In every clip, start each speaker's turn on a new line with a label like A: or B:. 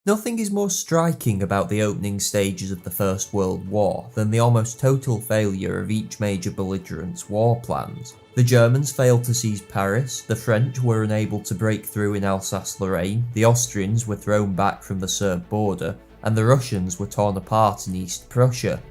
A: Nothing is more striking about the opening stages of the First World War than the almost total failure of each major belligerent's war plans. The Germans failed to seize Paris, the French were unable to break through in Alsace-Lorraine, the Austrians were thrown back from the Serb border, and the Russians were torn apart in East Prussia.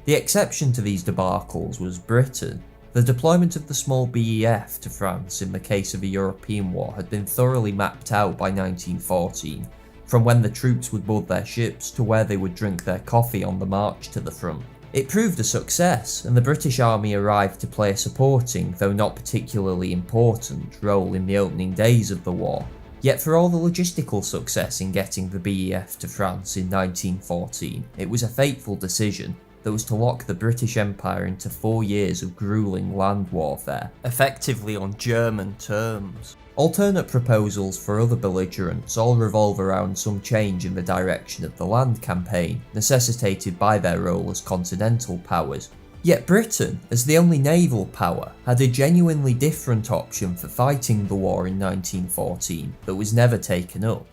A: The exception to these debacles was Britain. The deployment of the small BEF to France in the case of a European war had been thoroughly mapped out by 1914, from when the troops would board their ships to where they would drink their coffee on the march to the front. It proved a success, and the British Army arrived to play a supporting, though not particularly important, role in the opening days of the war. Yet for all the logistical success in getting the BEF to France in 1914, it was a fateful decision that was to lock the British Empire into 4 years of gruelling land warfare, effectively on German terms. Alternate proposals for other belligerents all revolve around some change in the direction of the land campaign, necessitated by their role as continental powers. Yet Britain, as the only naval power, had a genuinely different option for fighting the war in 1914 that was never taken up.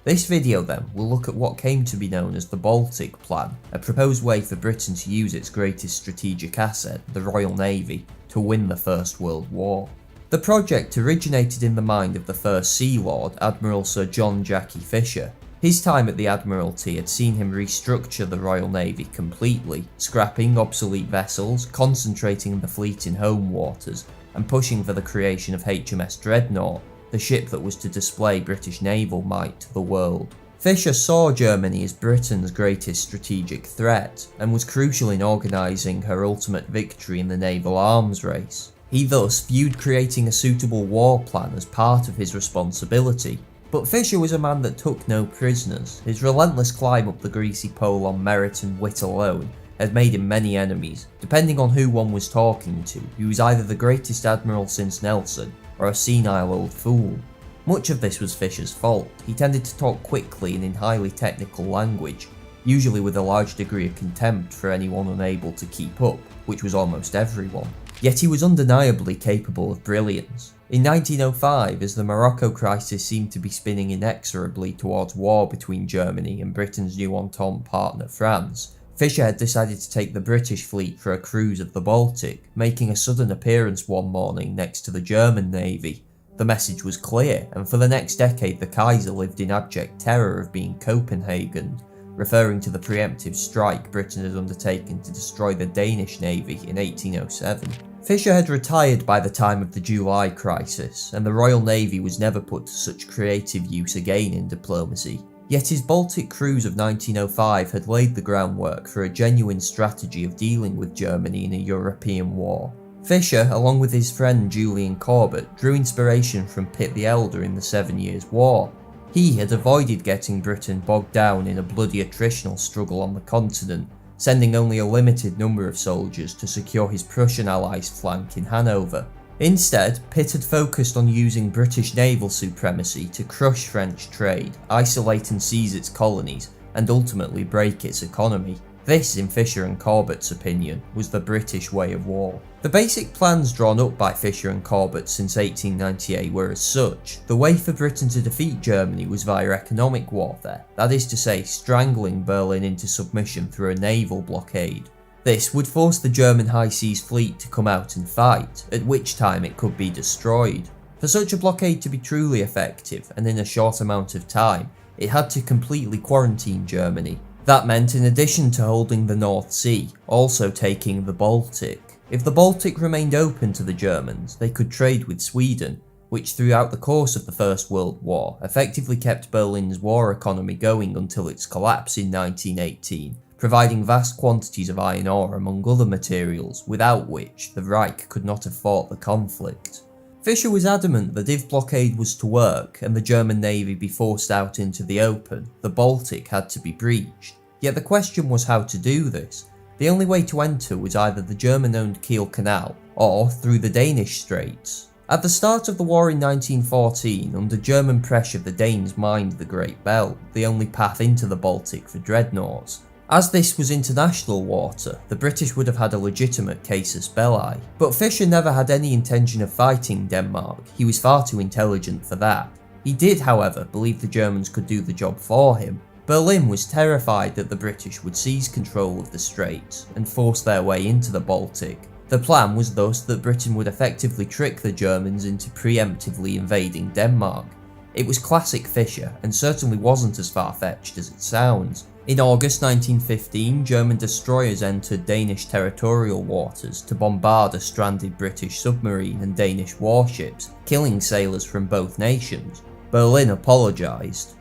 A: This video then will look at what came to be known as the Baltic Plan, a proposed way for Britain to use its greatest strategic asset, the Royal Navy, to win the First World War. The project originated in the mind of the first Sea Lord, Admiral Sir John Jackie Fisher. His time at the Admiralty had seen him restructure the Royal Navy completely, scrapping obsolete vessels, concentrating the fleet in home waters, and pushing for the creation of HMS Dreadnought, the ship that was to display British naval might to the world. Fisher saw Germany as Britain's greatest strategic threat, and was crucial in organising her ultimate victory in the naval arms race. He thus viewed creating a suitable war plan as part of his responsibility. But Fisher was a man that took no prisoners. His relentless climb up the greasy pole on merit and wit alone had made him many enemies. Depending on who one was talking to, he was either the greatest admiral since Nelson, or a senile old fool. Much of this was Fisher's fault. He tended to talk quickly and in highly technical language, usually with a large degree of contempt for anyone unable to keep up, which was almost everyone. Yet he was undeniably capable of brilliance. In 1905, as the Morocco crisis seemed to be spinning inexorably towards war between Germany and Britain's new Entente partner France, Fisher had decided to take the British fleet for a cruise of the Baltic, making a sudden appearance one morning next to the German Navy. The message was clear, and for the next decade the Kaiser lived in abject terror of being Copenhagened, referring to the preemptive strike Britain had undertaken to destroy the Danish Navy in 1807. Fisher had retired by the time of the July crisis, and the Royal Navy was never put to such creative use again in diplomacy. Yet his Baltic cruise of 1905 had laid the groundwork for a genuine strategy of dealing with Germany in a European war. Fisher, along with his friend Julian Corbett, drew inspiration from Pitt the Elder in the 7 Years' War. He had avoided getting Britain bogged down in a bloody attritional struggle on the continent, sending only a limited number of soldiers to secure his Prussian allies' flank in Hanover. Instead, Pitt had focused on using British naval supremacy to crush French trade, isolate and seize its colonies, and ultimately break its economy. This, in Fisher and Corbett's opinion, was the British way of war. The basic plans drawn up by Fisher and Corbett since 1898 were as such. The way for Britain to defeat Germany was via economic warfare, that is to say, strangling Berlin into submission through a naval blockade. This would force the German high seas fleet to come out and fight, at which time it could be destroyed. For such a blockade to be truly effective, and in a short amount of time, it had to completely quarantine Germany. That meant, in addition to holding the North Sea, also taking the Baltic. If the Baltic remained open to the Germans, they could trade with Sweden, which throughout the course of the First World War effectively kept Berlin's war economy going until its collapse in 1918, providing vast quantities of iron ore among other materials, without which the Reich could not have fought the conflict. Fisher was adamant that if blockade was to work and the German Navy be forced out into the open, the Baltic had to be breached. Yet the question was how to do this. The only way to enter was either the German-owned Kiel Canal or through the Danish Straits. At the start of the war in 1914, under German pressure the Danes mined the Great Belt, the only path into the Baltic for dreadnoughts. As this was international water, the British would have had a legitimate casus belli, but Fisher never had any intention of fighting Denmark. He was far too intelligent for that. He did, however, believe the Germans could do the job for him. Berlin was terrified that the British would seize control of the straits and force their way into the Baltic. The plan was thus that Britain would effectively trick the Germans into preemptively invading Denmark. It was classic Fisher, and certainly wasn't as far-fetched as it sounds. In August 1915, German destroyers entered Danish territorial waters to bombard a stranded British submarine and Danish warships, killing sailors from both nations. Berlin apologised,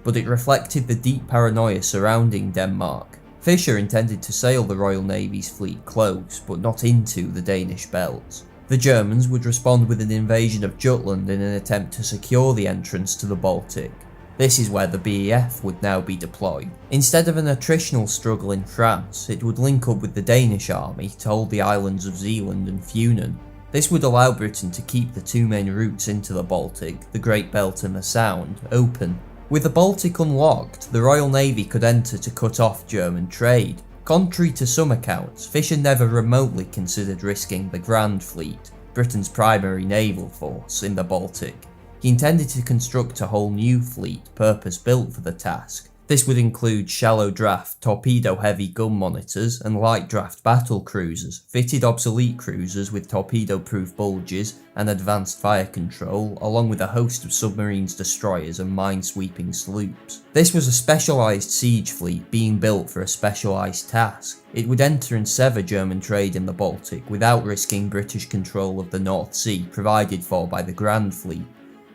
A: but it reflected the deep paranoia surrounding Denmark. Fisher intended to sail the Royal Navy's fleet close, but not into the Danish belts. The Germans would respond with an invasion of Jutland in an attempt to secure the entrance to the Baltic. This is where the BEF would now be deployed. Instead of an attritional struggle in France, it would link up with the Danish army to hold the islands of Zealand and Funen. This would allow Britain to keep the two main routes into the Baltic, the Great Belt and the Sound, open. With the Baltic unlocked, the Royal Navy could enter to cut off German trade. Contrary to some accounts, Fisher never remotely considered risking the Grand Fleet, Britain's primary naval force, in the Baltic. He intended to construct a whole new fleet purpose-built for the task. This would include shallow-draft, torpedo-heavy gun monitors and light-draft battle cruisers, fitted obsolete cruisers with torpedo-proof bulges and advanced fire control, along with a host of submarines, destroyers and mine-sweeping sloops. This was a specialised siege fleet being built for a specialised task. It would enter and sever German trade in the Baltic without risking British control of the North Sea provided for by the Grand Fleet.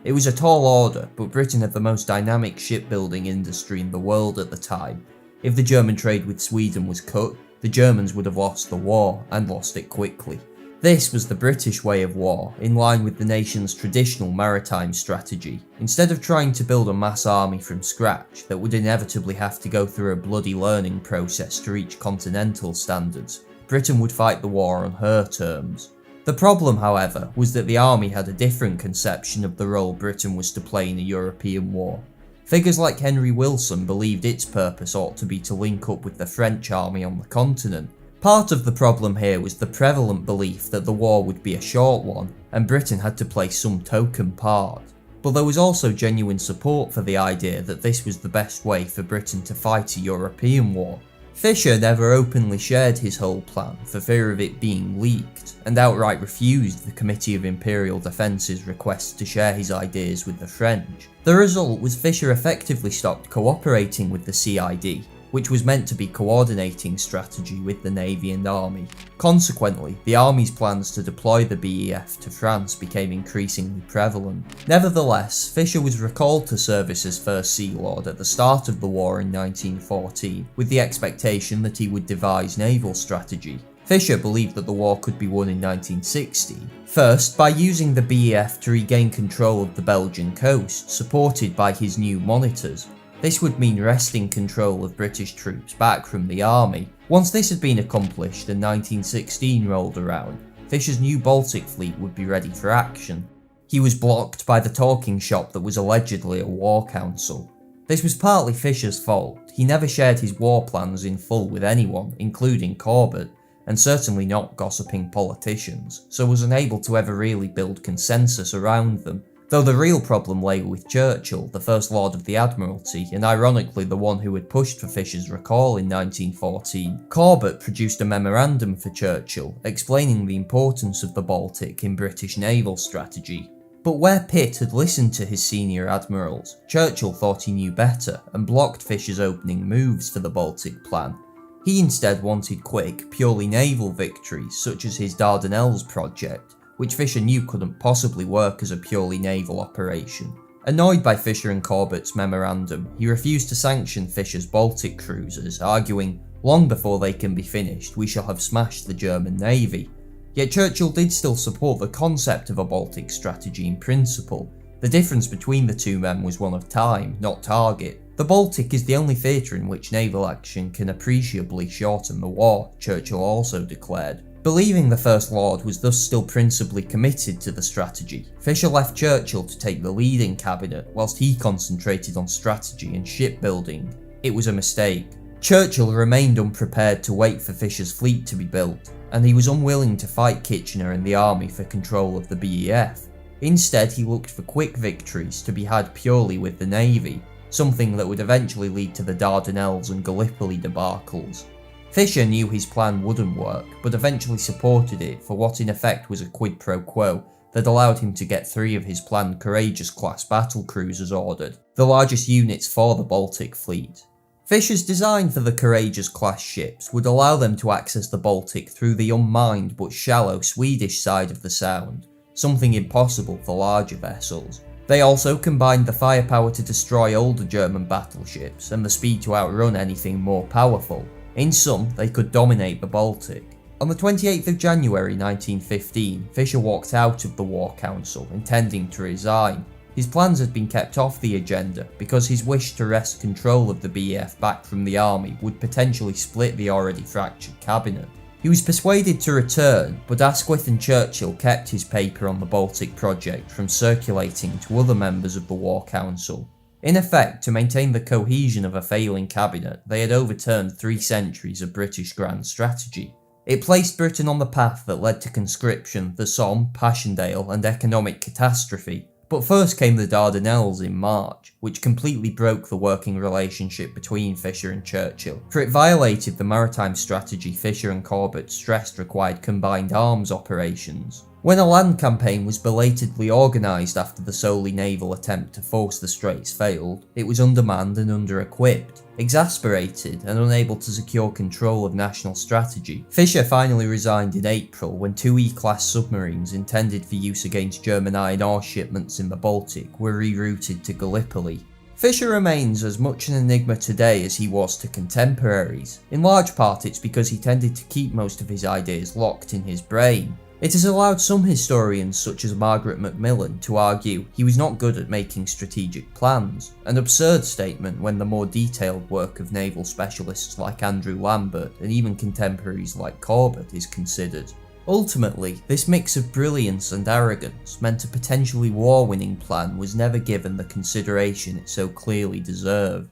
A: It was a tall order, but Britain had the most dynamic shipbuilding industry in the world at the time. If the German trade with Sweden was cut, the Germans would have lost the war, and lost it quickly. This was the British way of war, in line with the nation's traditional maritime strategy. Instead of trying to build a mass army from scratch that would inevitably have to go through a bloody learning process to reach continental standards, Britain would fight the war on her terms. The problem, however, was that the army had a different conception of the role Britain was to play in a European war. Figures like Henry Wilson believed its purpose ought to be to link up with the French army on the continent. Part of the problem here was the prevalent belief that the war would be a short one, and Britain had to play some token part. But there was also genuine support for the idea that this was the best way for Britain to fight a European war. Fisher never openly shared his whole plan for fear of it being leaked, and outright refused the Committee of Imperial Defence's request to share his ideas with the French. The result was Fisher effectively stopped cooperating with the CID, which was meant to be coordinating strategy with the Navy and Army. Consequently, the Army's plans to deploy the BEF to France became increasingly prevalent. Nevertheless, Fisher was recalled to service as First Sea Lord at the start of the war in 1914, with the expectation that he would devise naval strategy. Fisher believed that the war could be won in 1916, first by using the BEF to regain control of the Belgian coast, supported by his new monitors. This would mean wresting control of British troops back from the army. Once this had been accomplished and 1916 rolled around, Fisher's new Baltic fleet would be ready for action. He was blocked by the talking shop that was allegedly a war council. This was partly Fisher's fault. He never shared his war plans in full with anyone, including Corbett, and certainly not gossiping politicians, so was unable to ever really build consensus around them. Though the real problem lay with Churchill, the First Lord of the Admiralty, and ironically the one who had pushed for Fisher's recall in 1914. Corbett produced a memorandum for Churchill, explaining the importance of the Baltic in British naval strategy. But where Pitt had listened to his senior admirals, Churchill thought he knew better, and blocked Fisher's opening moves for the Baltic plan. He instead wanted quick, purely naval victories, such as his Dardanelles project, which Fisher knew couldn't possibly work as a purely naval operation. Annoyed by Fisher and Corbett's memorandum, he refused to sanction Fisher's Baltic cruisers, arguing, "Long before they can be finished, we shall have smashed the German Navy." Yet Churchill did still support the concept of a Baltic strategy in principle. The difference between the two men was one of time, not target. The Baltic is the only theatre in which naval action can appreciably shorten the war, Churchill also declared. Believing the First Lord was thus still principally committed to the strategy, Fisher left Churchill to take the lead in cabinet whilst he concentrated on strategy and shipbuilding. It was a mistake. Churchill remained unprepared to wait for Fisher's fleet to be built, and he was unwilling to fight Kitchener and the army for control of the BEF. Instead, he looked for quick victories to be had purely with the Navy. something that would eventually lead to the Dardanelles and Gallipoli debacles. Fisher knew his plan wouldn't work, but eventually supported it for what in effect was a quid pro quo that allowed him to get 3 of his planned Courageous-class battle cruisers ordered, the largest units for the Baltic Fleet. Fisher's design for the Courageous-class ships would allow them to access the Baltic through the unmined but shallow Swedish side of the Sound, something impossible for larger vessels. They also combined the firepower to destroy older German battleships and the speed to outrun anything more powerful. In sum, they could dominate the Baltic. On the 28th of January 1915, Fisher walked out of the War Council, intending to resign. His plans had been kept off the agenda because his wish to wrest control of the BEF back from the army would potentially split the already fractured cabinet. He was persuaded to return, but Asquith and Churchill kept his paper on the Baltic project from circulating to other members of the War Council. In effect, to maintain the cohesion of a failing cabinet, they had overturned 3 centuries of British grand strategy. It placed Britain on the path that led to conscription, the Somme, Passchendaele and economic catastrophe. But first came the Dardanelles in March, which completely broke the working relationship between Fisher and Churchill, for it violated the maritime strategy Fisher and Corbett stressed required combined arms operations. When a land campaign was belatedly organised after the solely naval attempt to force the Straits failed, it was undermanned and under-equipped. Exasperated and unable to secure control of national strategy, Fisher finally resigned in April when 2 E-class submarines intended for use against German iron ore shipments in the Baltic were rerouted to Gallipoli. Fisher remains as much an enigma today as he was to contemporaries. In large part it's because he tended to keep most of his ideas locked in his brain. It has allowed some historians such as Margaret Macmillan to argue he was not good at making strategic plans, an absurd statement when the more detailed work of naval specialists like Andrew Lambert and even contemporaries like Corbett is considered. Ultimately, this mix of brilliance and arrogance meant a potentially war-winning plan was never given the consideration it so clearly deserved.